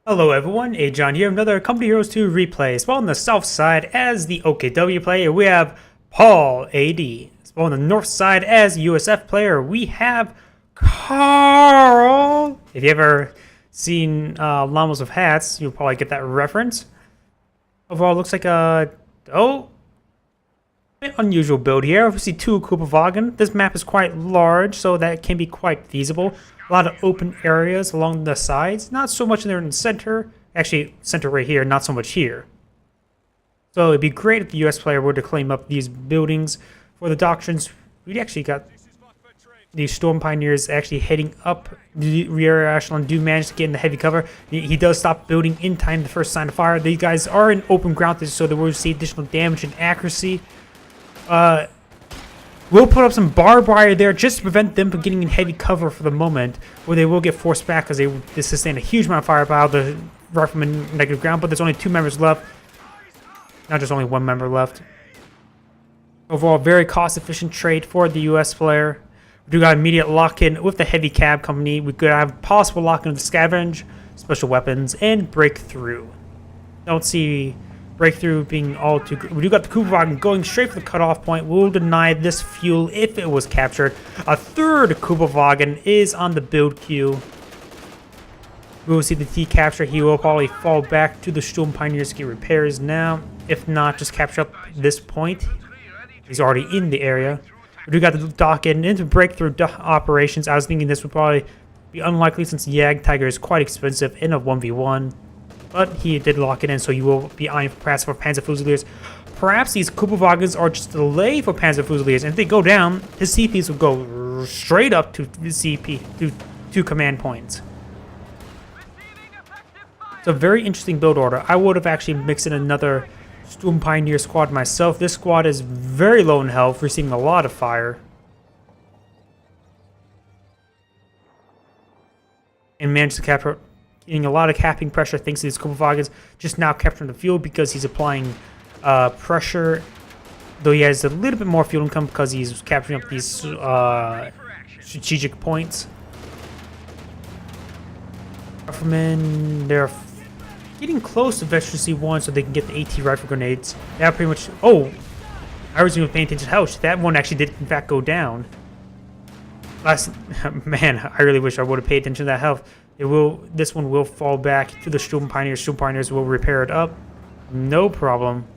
Hello everyone, Agion here, another Company Heroes 2 replay. Spawn on the south side as the OKW player, we have Paul.a.D. Spawn on the north side as USF player, we have Karl. If you ever seen Llamas with Hats, you'll probably get that reference. Overall, looks like a unusual build here. We see two CoH2. This map is quite large, so that can be quite feasible. A lot of open areas along the sides. Not so much there in the center. Actually, center right here, not so much here. So it'd be great if the US player were to claim up these buildings. For the doctrines, we actually got these Storm Pioneers actually heading up the rear echelon. Do manage to get in the heavy cover. He does stop building in time the first sign of fire. These guys are in open ground, so they will see additional damage and accuracy. We'll put up some barbed wire there just to prevent them from getting in heavy cover for the moment, where they will get forced back because they sustain a huge amount of firepower. The riflemen negative ground, but there's only 2 members left. Not just only 1 member left. Overall, very cost-efficient trade for the US player. We do got immediate lock-in with the heavy cab company. We could have possible lock-in with scavenge, special weapons, and breakthrough. Don't see breakthrough being all too good. We do got the CoH2 going straight for the cutoff point. We'll deny this fuel if it was captured. A third CoH2 is on the build queue. We will see the T capture. He will probably fall back to the Storm Pioneers to get repairs now. If not, just capture up this point. He's already in the area. We do got the dock in into breakthrough operations. I was thinking this would probably be unlikely since Yag Tiger is quite expensive in a 1v1. But he did lock it in, so you will be eyeing perhaps for Panzer Fusiliers. Perhaps these CoH2 are just a delay for Panzer Fusiliers, and if they go down, his CPs will go straight up to the CP, to command points. It's a very interesting build order. I would have actually mixed in another Storm Pioneer squad myself. This squad is very low in health, receiving a lot of fire. And managed to capture, getting a lot of capping pressure thanks to these CoH2 just now capturing the fuel because he's applying pressure. Though he has a little bit more fuel income because he's capturing up these strategic points. Riflemen, they're getting close to Veteran C1 so they can get the AT rifle grenades. That pretty much... Oh! I wasn't even paying attention to health. That one actually did in fact go down. Man, I really wish I would have paid attention to that health. This one will fall back to the Storm Pioneers. Storm Pioneers will repair it up. No problem.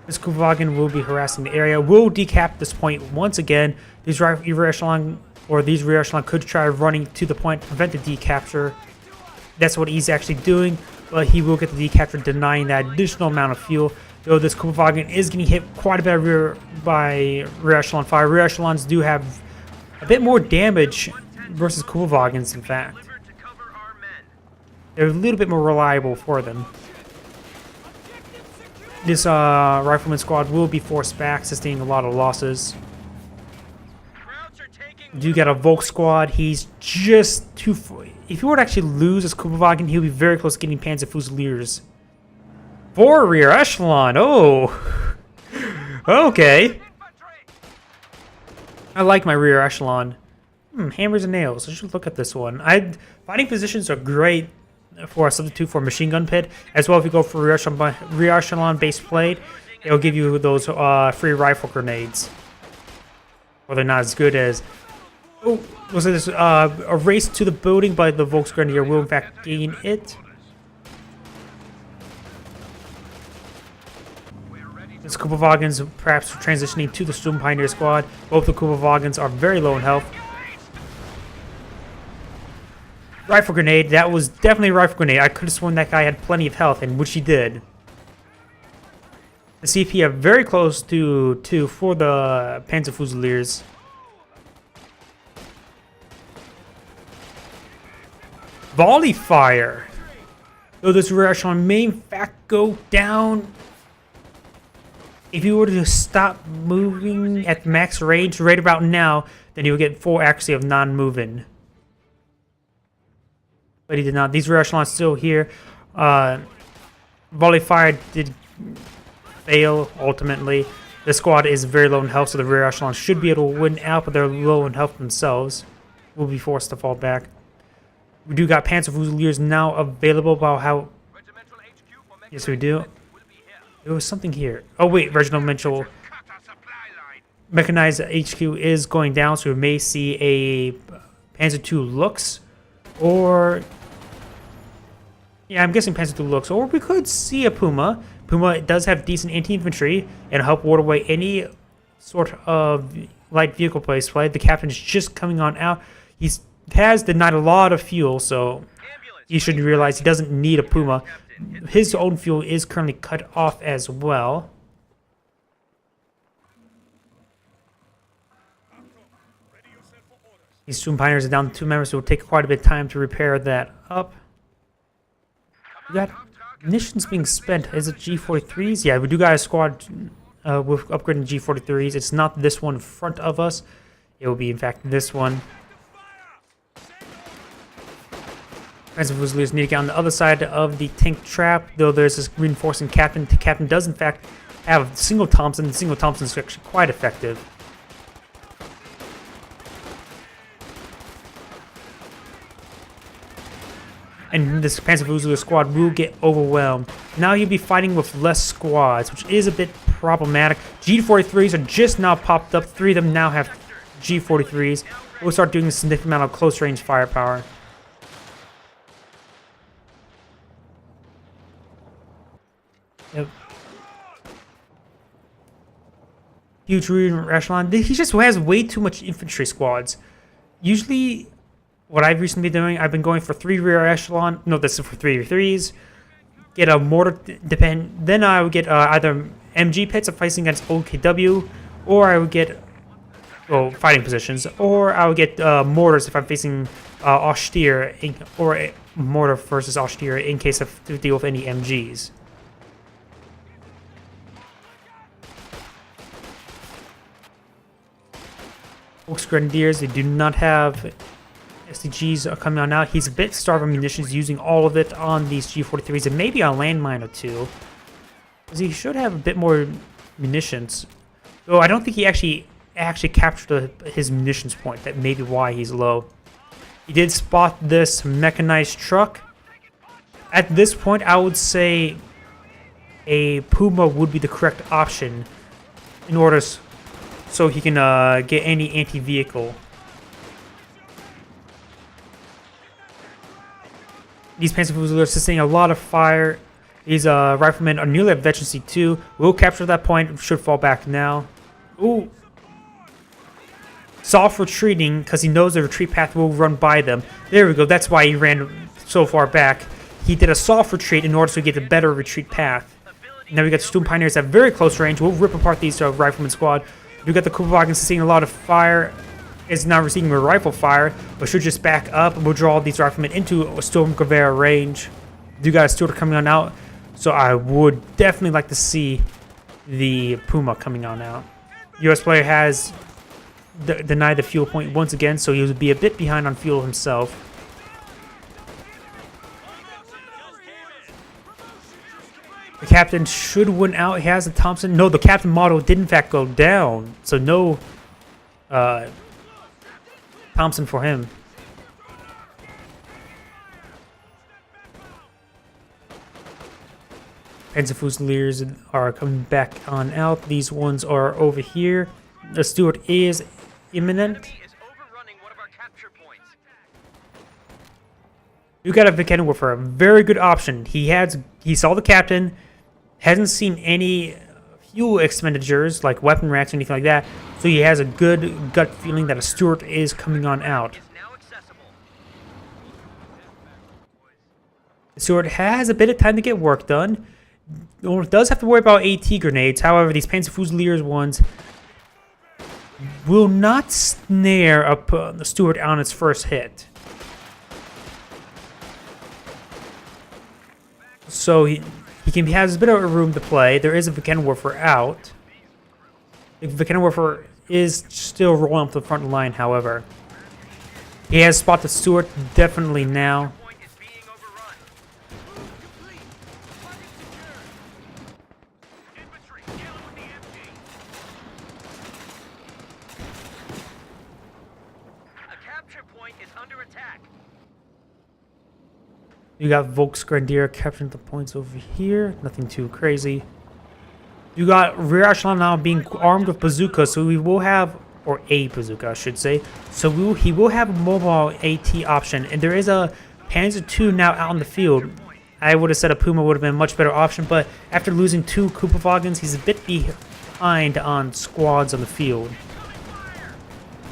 This CoH2 will be harassing the area. We'll decap this point once again. These rear echelon could try running to the point, prevent the decapture. That's what he's actually doing, but he will get the decapture, denying that additional amount of fuel. Though this CoH2 is getting hit quite a bit by rear echelon fire. Rear echelons do have a bit more damage versus CoH2, in fact. They're a little bit more reliable for them. This rifleman squad will be forced back, sustaining a lot of losses. We do got a Volk squad. He's just too... If he were to actually lose his CoH2, he'll be very close to getting Panzer Fusiliers. 4 rear echelon. Oh! Okay. I like my rear echelon. Hammers and nails. I should look at this one. Fighting positions are great for a substitute for machine gun pit. As well, if you go for rear echelon base plate, it'll give you those free rifle grenades. Well, they're not as good as... Oh, was this a race to the building, but the Volksgrenadier will in fact gain it. This CoH2 perhaps transitioning to the Storm Pioneer squad. Both the CoH2 are very low in health. Rifle grenade, that was definitely a rifle grenade. I could have sworn that guy had plenty of health, and which he did. The CP are very close to 2 for the Panzer Fusiliers. Volley fire! Though this rear echelon may in fact go down. If you were to stop moving at max range right about now, then you would get full accuracy of non-moving. But he did not. These rear echelons still here. Volley fire did fail ultimately. The squad is very low in health, so the rear echelon should be able to win out, but they're low in health themselves. will be forced to fall back. We do got Panzer Fusiliers now available. About how? Yes, we do. There was something here. Oh wait, Regimental Mechanized HQ is going down, so we may see a Panzer II Lux, or yeah, I'm guessing Panzer II Lux, or we could see a Puma. Puma does have decent anti-infantry and help ward away any sort of light vehicle play. The captain is just coming on out. He has denied a lot of fuel, so he should realize he doesn't need a Puma. His own fuel is currently cut off as well. These Tomb Pioneers are down to 2 members, so it will take quite a bit of time to repair that up. We got munitions being spent. Is it G43s? Yeah, we do got a squad with upgrading G43s. It's not this one in front of us. It will be, in fact, this one. Panzer Fusiliers need to get on the other side of the tank trap, though there's this reinforcing captain. The captain does, in fact, have a single Thompson. The single Thompson is actually quite effective. And this Panzer Fusilier squad will get overwhelmed. Now you'll be fighting with less squads, which is a bit problematic. G43s are just now popped up. 3 of them now have G43s. We'll start doing a significant amount of close-range firepower. Yep. Huge rear echelon. He just has way too much infantry squads. Usually, what I've recently been doing, I've been going for 3 rear echelon. No, this is for 3 3s. Get a mortar, then I would get either MG pits if fighting against OKW, or I would get, well, fighting positions, or I would get mortars if I'm facing austere, or a mortar versus austere in case of to deal with any MGs. Folks Grenadiers, they do not have SDGs are coming on now. He's a bit starved of munitions, using all of it on these G43s and maybe a landmine or 2. Because he should have a bit more munitions. Though I don't think he actually captured his munitions point. That may be why he's low. He did spot this mechanized truck. At this point, I would say a Puma would be the correct option in order so he can get any anti-vehicle. These Panzer Fusiliers are sustaining a lot of fire. These riflemen are nearly at veterancy 2. We'll capture that point. Should fall back now. Ooh. Soft retreating because he knows the retreat path will run by them. There we go. That's why he ran so far back. He did a soft retreat in order to get a better retreat path. Now we got Tomb Pioneers at very close range. We'll rip apart these rifleman squad. We got the Kugelwagen sustaining a lot of fire. Is now receiving a rifle fire, but should just back up and we'll draw these riflemen into a Sturmgewehr range. You got a Stuart coming on out, so I would definitely like to see the Puma coming on out. US player has denied the fuel point once again, so he would be a bit behind on fuel himself. The captain should win out. He has a Thompson. No, the captain model did in fact go down, so no Thompson for him. Panzer Fusiliers are coming back on out. These ones are over here. The Stuart is imminent. You got a Vickenwerfer, a very good option. He saw the captain, hasn't seen any fuel expenditures like weapon racks or anything like that, so he has a good gut feeling that a Stuart is coming on out. The Stuart has a bit of time to get work done. It does have to worry about AT grenades. However, these Panzer Fusiliers ones will not snare up the Stuart on its first hit. So he has a bit of room to play. There is a Vickenwerfer out. The Vickenwerfer is still rolling up the front line, however. He has spotted Stuart definitely now. under attack. You got Volksgrenadier capturing the points over here. Nothing too crazy. You got rear echelon now being armed with bazookas, so we will have, or a bazooka, I should say. So he will have a mobile AT option, and there is a Panzer II now out in the field. I would have said a Puma would have been a much better option, but after losing 2 Kupferwagens, he's a bit behind on squads on the field.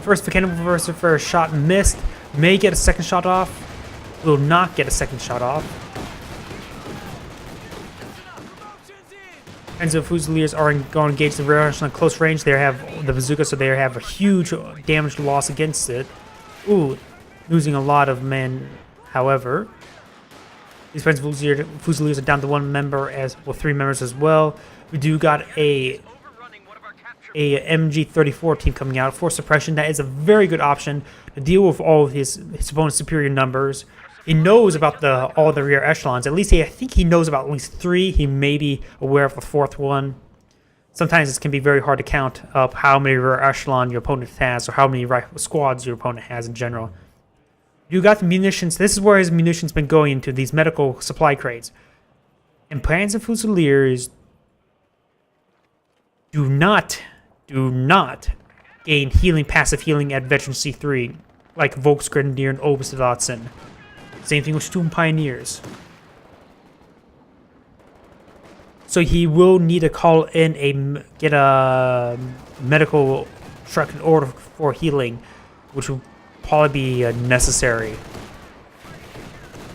First mechanical reverser for a shot missed. May get a second shot off. Will not get a second shot off. Panzer Fusiliers are going to engage the rear echelon at close range. They have the bazooka, so they have a huge damage loss against it. Ooh, losing a lot of men, however. These Panzer Fusiliers are down to 1 member, as well 3 members as well. We do got a MG34 team coming out for suppression. That is a very good option to deal with all of his opponent's superior numbers. He knows about all the rear echelons. At least I think he knows about at least 3. He may be aware of the 4th one. Sometimes it can be very hard to count up how many rear echelon your opponent has or how many squads your opponent has in general. You got the munitions. This is where his munitions been going into, these medical supply crates. And Panzer Fusiliers do not gain passive healing at Veteran C3 like Volksgrenadier and Oberstdotson. Same thing with Sturm Pioneers. So he will need to call in get a medical truck in order for healing, which will probably be necessary.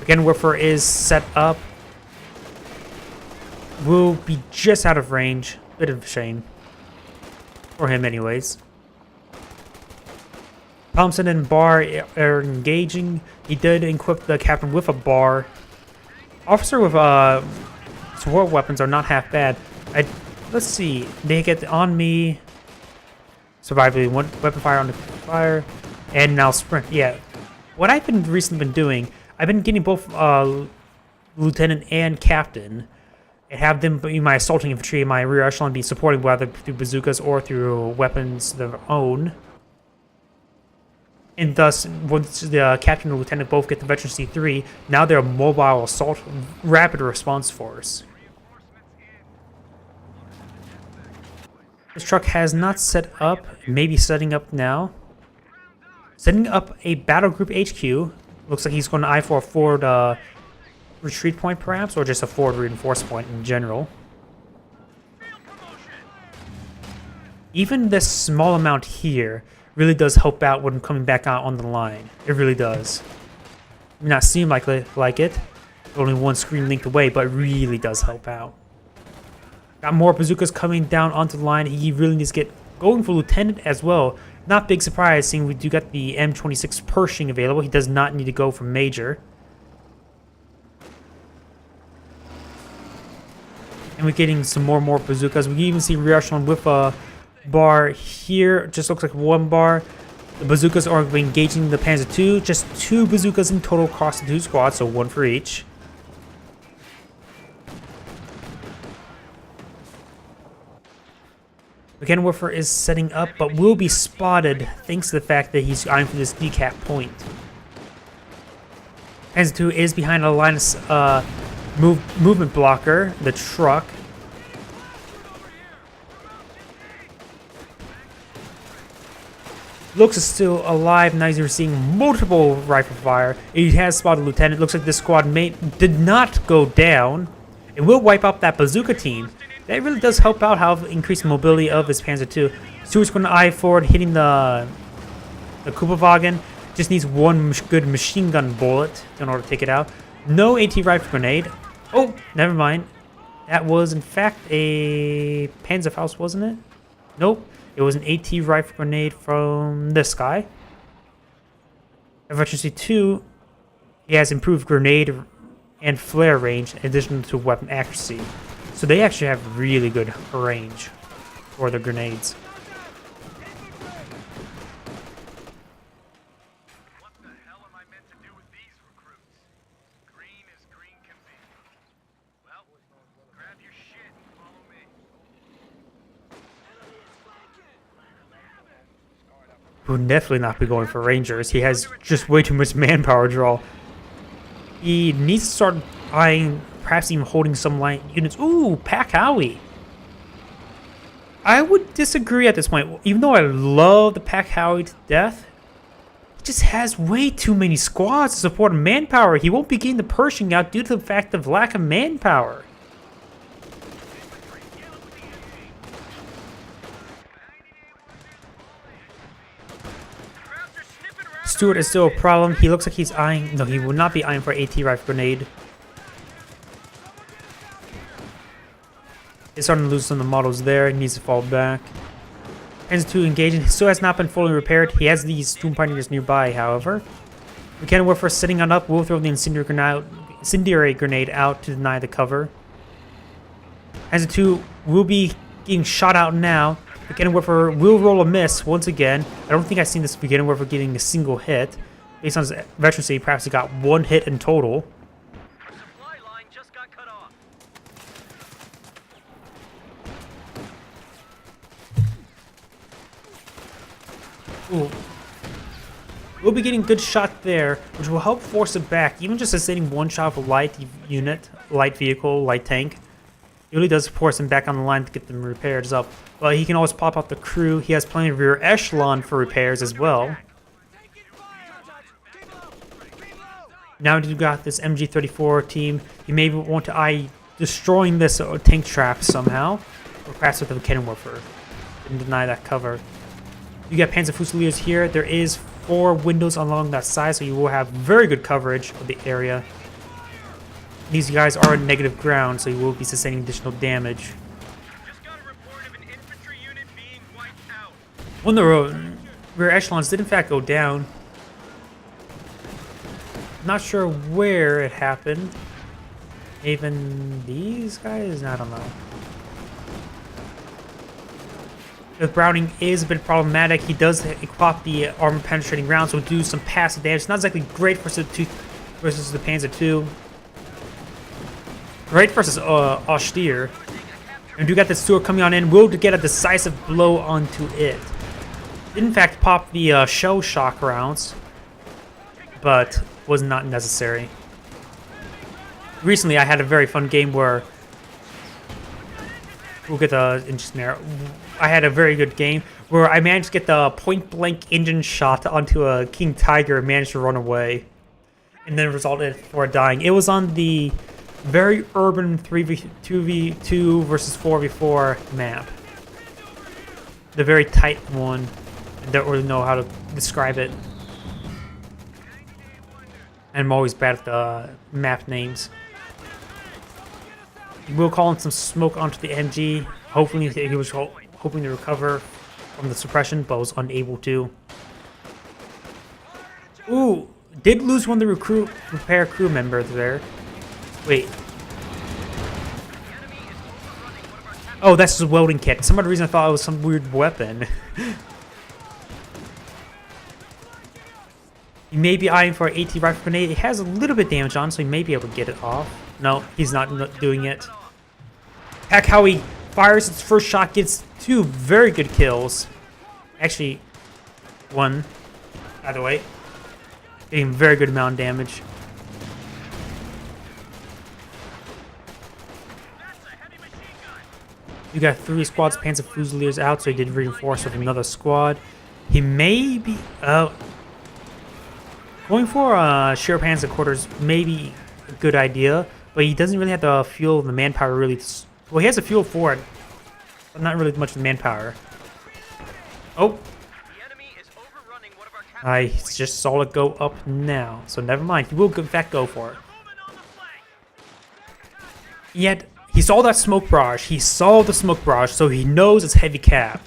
Again, Wiffer is set up. Will be just out of range. Bit of a shame. For him anyways. Thompson and Barr are engaging. He did equip the captain with a bar. Officer with support weapons are not half bad. Let's see. They get on me. Survivability, 1 weapon fire on the fire. And now sprint. Yeah. What I've been recently doing, I've been getting both lieutenant and captain. And have them be my assaulting infantry and my rear echelon be supporting whether through bazookas or through weapons of their own. And thus, once the captain and lieutenant both get the Veteran C3, now they're a mobile assault rapid response force. This truck has not set up, maybe setting up now. Setting up a battle group HQ. Looks like he's going to eye for a forward retreat point perhaps, or just a forward reinforce point in general. Even this small amount here really does help out when coming back out on the line. It really does. It may not seem like it. Only 1 screen linked away, but it really does help out. Got more bazookas coming down onto the line. He really needs to get going for lieutenant as well. Not big surprise, seeing we do got the M26 Pershing available. He does not need to go for major. And we're getting some more bazookas. We can even see rear echelon with a bar here. Just looks like 1 bar. The bazookas are engaging the Panzer II. Just 2 bazookas in total across the 2 squads, so 1 for each. Wiffer is setting up, but will be spotted thanks to the fact that he's eyeing for this decap point. Panzer II is behind a line of movement blocker, the truck. Looks is still alive. Now you're seeing multiple rifle fire. He has spotted lieutenant. Looks like this squad mate did not go down. It will wipe out that bazooka team. That really does help out how increased mobility of this Panzer II. Stewart's going to eye forward, hitting the Kupferwagen. Just needs 1 good machine gun bullet in order to take it out. No AT rifle grenade. Oh, never mind. That was in fact a Panzerfaust, wasn't it? Nope. It was an AT rifle grenade from this guy. Veteran C2, he has improved grenade and flare range in addition to weapon accuracy. So they actually have really good range for their grenades. What the hell am I meant to do with these recruits? Green as green can be. Well, grab your shit and follow me. would definitely not be going for Rangers. He has just way too much manpower draw. He needs to start eyeing, perhaps even holding some light units. Ooh, Pack-Howie. I would disagree at this point. Even though I love the Pack-Howie to death, he just has way too many squads to support manpower. He won't be getting the Pershing out due to the fact of lack of manpower. Stewart is still a problem. He looks like he's eyeing... No, he will not be eyeing for AT rifle grenade. He's starting to lose some of the models there. He needs to fall back. Panzer 2 engaging. He still has not been fully repaired. He has these Storm Pioneers nearby, however. Mechanic Warfare sitting on up. We'll throw the incendiary grenade out to deny the cover. Panzer 2 will be getting shot out now. Mechanic Warfare will roll a miss once again. I don't think I've seen this Mechanic Warfare getting a single hit. Based on his veterancy, perhaps he got one hit in total. Supply line just got cut off. Ooh. We'll be getting good shot there, which will help force it back. Even just sustaining one shot of a light unit, light vehicle, light tank, it really does force him back on the line to get them repairs up. But he can always pop out the crew. He has plenty of rear echelon for repairs as well. Now that you've got this MG-34 team, you may want to eye destroying this tank trap somehow, or perhaps with the cannon warfare, and deny that cover. You got Panzer Fusiliers here. There is 4 windows along that side, so you will have very good coverage of the area. These guys are in negative ground, so you will be sustaining additional damage. Just got a report of an infantry unit being wiped out. One of the rear echelons did in fact go down. Not sure where it happened. Even these guys? I don't know. The Browning is a bit problematic. He does equip the armor penetrating rounds, so do some passive damage. It's not exactly great versus the Panzer II. Great versus Austere. And do got the Stewart coming on in. Will get a decisive blow onto it. Did in fact pop the shell shock rounds, but was not necessary. Recently, I had a very fun game where we'll get the engine there. I had a very good game where I managed to get the point-blank engine shot onto a King Tiger and managed to run away, and then resulted for dying. It was on the very urban 2v2 versus 4v4 map. The very tight one. I don't really know how to describe it. And I'm always bad at the map names. We'll call in some smoke onto the MG. Hopefully he was hoping to recover from the suppression, but was unable to. Ooh, did lose one of the repair crew members there. Wait. Oh, that's his welding kit. Some other reason I thought it was some weird weapon. He may be eyeing for an AT rifle grenade. It has a little bit of damage on, so he may be able to get it off. No, he's not doing it. Pack-Howie fires its first shot, gets 2 very good kills. Actually, 1, by the way. Getting a very good amount of damage. You got 3 squads, Panzer Fusiliers out, so he did reinforce with another squad. He may be... going for Sheer Panzer quarters may be a good idea, but he doesn't really have the fuel, the manpower really... Well, he has the fuel for it, but not really much of the manpower. Oh! I just saw it go up now, so never mind. He will in fact go for it. Yet, he saw that smoke barrage. He saw the smoke barrage, so he knows it's heavy cap.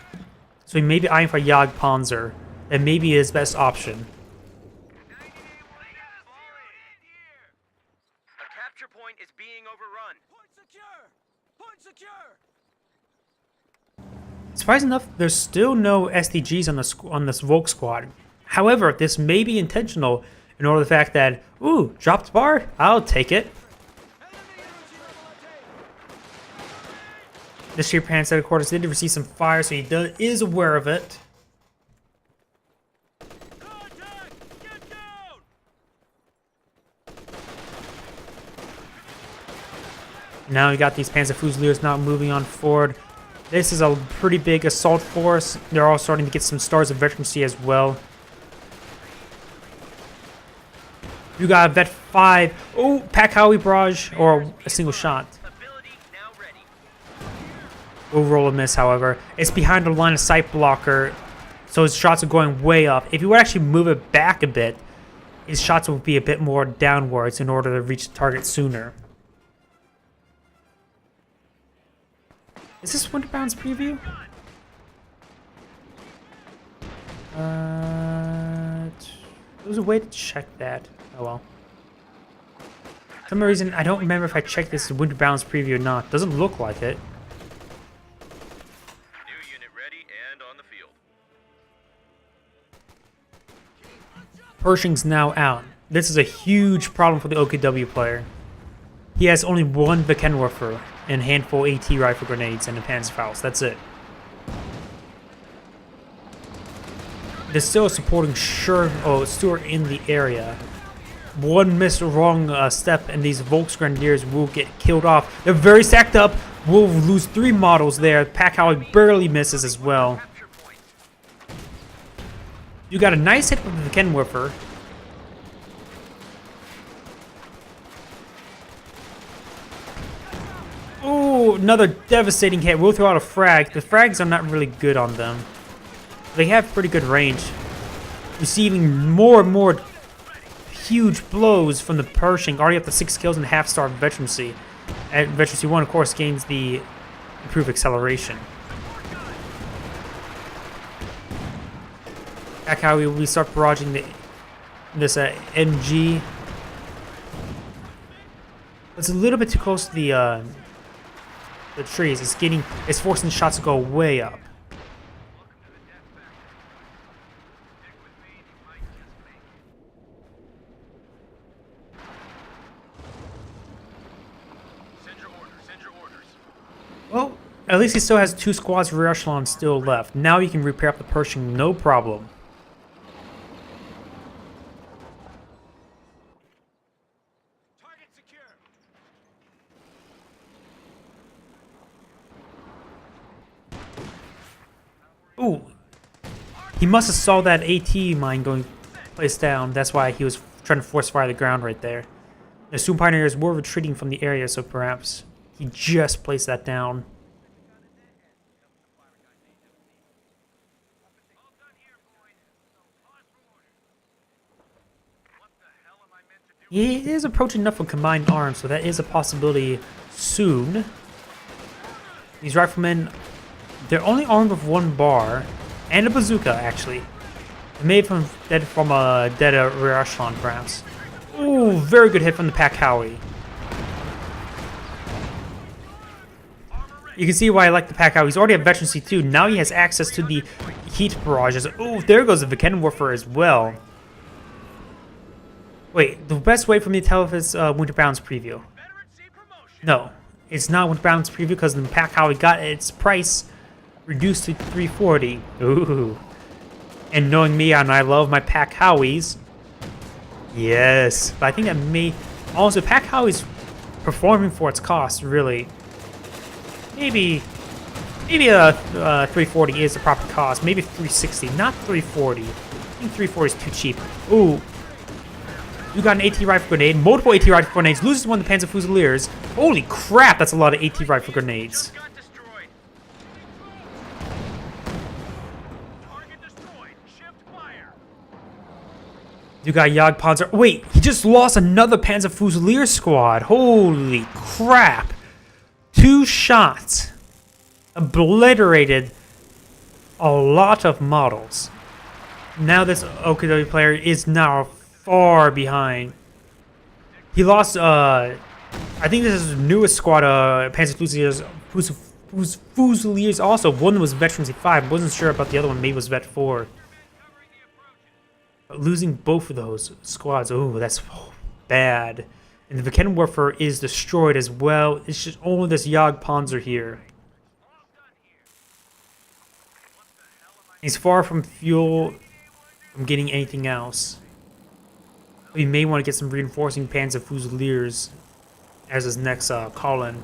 So he may be eyeing for Jagdpanzer. That may be his best option. A capture point is being overrun. Point secure! Point secure! Surprising enough, there's still no SDGs on this Volk squad. However, this may be intentional in order to the fact that, ooh, dropped bar? I'll take it. The Sheer Panzer headquarters did receive some fire, so he is aware of it. Now you got these Panzer Fusiliers not moving on forward. This is a pretty big assault force. They're all starting to get some stars of veterancy as well. You got Vet 5. Oh, Pack Howie barrage or a single shot. Will roll a miss, however. It's behind the line of sight blocker, so his shots are going way up. If you would actually move it back a bit, his shots will be a bit more downwards in order to reach the target sooner. Is this Winterbound's preview? There's a way to check that. Oh well. For some reason, I don't remember if I checked this Winterbound's preview or not. Doesn't look like it. New unit ready and on the field. Pershing's now out. This is a huge problem for the OKW player. He has only one Bekenwerfer and a handful of AT rifle grenades and a Panzerfaust. That's it. There's still a supporting Stewart in the area. One missed wrong step and these Volksgrenadiers will get killed off. They're very stacked up. We'll lose 3 models there. Pack Howie barely misses as well. You got a nice hit with the Kenwerfer. Ooh, another devastating hit. We'll throw out a frag. The frags are not really good on them. They have pretty good range. Receiving more and more huge blows from the Pershing. Already up to 6 kills and half-star veterancy. And veterancy 1, of course, gains the improved acceleration. Back how we start barraging this MG. It's a little bit too close to the trees. It's forcing shots to go way up. Well, at least he still has 2 squads rear echelon still left. Now he can repair up the Pershing, no problem. Target secure. Ooh, he must have saw that AT mine going placed down. That's why he was trying to force fire the ground right there. The Soon Pioneers were retreating from the area, so perhaps he just placed that down. He is approaching enough for combined arms, so that is a possibility soon. These riflemen, they're only armed with 1 bar and a bazooka, actually. Made from a dead rear echelon, perhaps. Ooh, very good hit from the Pack Howie. You can see why I like the Pack Howie. He's already at veterancy 2. Now he has access to the heat barrages. Ooh, there goes the Bekenwerfer as well. Wait, the best way for me to tell if it's Winterbound's preview. No, it's not Winterbound's preview because the Pack Howie got its price reduced to 340. Ooh. And knowing me, and I love my Pack Howies. Yes, but I think that may... Also, Pack Howie's performing for its cost, really. Maybe a 340 is the proper cost. Maybe 360, not 340. I think 340 is too cheap. Ooh. You got an AT rifle grenade, multiple AT rifle grenades, loses one of the Panzer Fusiliers. Holy crap, that's a lot of AT rifle grenades. You got Jagdpanzer. Wait, he just lost another Panzer Fusilier squad. Holy crap. 2 shots. Obliterated a lot of models. Now this OKW player is now far behind. He lost, I think this is the newest squad, Panzer Fusiliers also. One was Veterancy 5. Wasn't sure about the other one. Maybe it was Vet 4. But losing both of those squads, oh, that's bad. And the Bekenwerfer is destroyed as well. It's just only this Jagdpanzer here. He's far from fuel, from getting anything else. We may want to get some reinforcing Panzer Fusiliers. as his next call-in.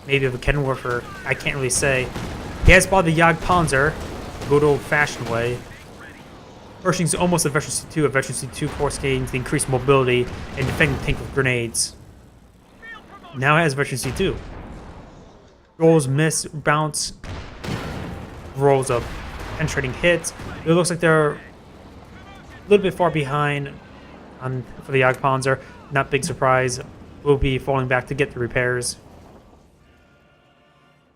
Maybe of a Kenworfer, I can't really say. He has bought the Jagdpanzer, good old-fashioned way. Pershing's almost a Veteran C2. A Veteran C2, of course, gains the increased mobility and defending the tank with grenades. Now it has Veteran C2. Rolls, miss, bounce, rolls up, penetrating hits. It looks like they're a little bit far behind for the Jagdpanzer. Not big surprise. We'll be falling back to get the repairs.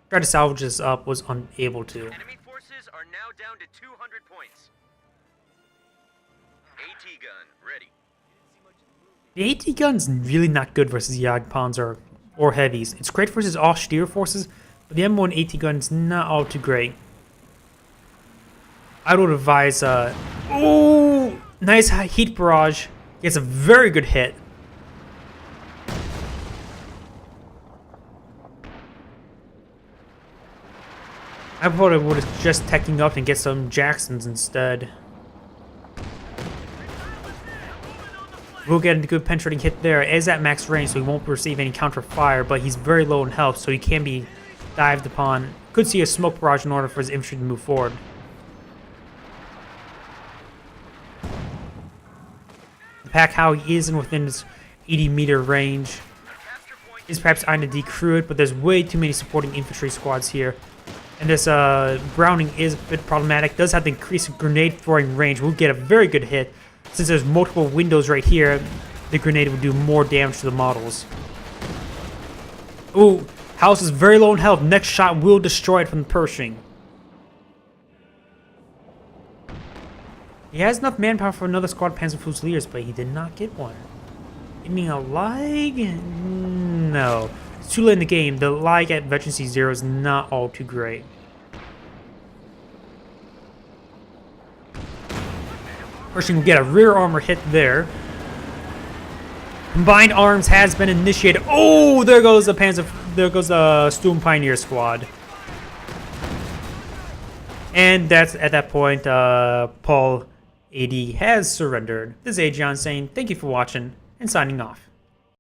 Tried to salvage this up, was unable to. Enemy forces are now down to 200 points. AT gun ready. The AT gun's really not good versus the Jagdpanzer or heavies. It's great versus all Stier forces, but the M1 AT gun's not all too great. I would advise, oh, nice heat barrage. Gets a very good hit. I probably would have just teching up and get some Jacksons instead. We'll get a good penetrating hit there. Is at max range, so he won't receive any counter fire, but he's very low in health, so he can be dived upon. Could see a smoke barrage in order for his infantry to move forward. The pack, how he isn't within his 80-meter range, is perhaps trying to decrew it, but there's way too many supporting infantry squads here. And this Browning is a bit problematic. Does have the increased grenade throwing range. We'll get a very good hit. Since there's multiple windows right here, the grenade will do more damage to the models. Ooh, House is very low in health. Next shot will destroy it from the Pershing. He has enough manpower for another squad of Panzer Fusiliers, but he did not get one. Aiming a lag? No. It's too late in the game. The lag at Veteran C0 is not all too great. Pershing will get a rear armor hit there. Combined arms has been initiated. Oh, there goes the there goes the Sturm Pioneer squad. And that's at that point, Paul.a.D has surrendered. This is Agion saying thank you for watching and signing off.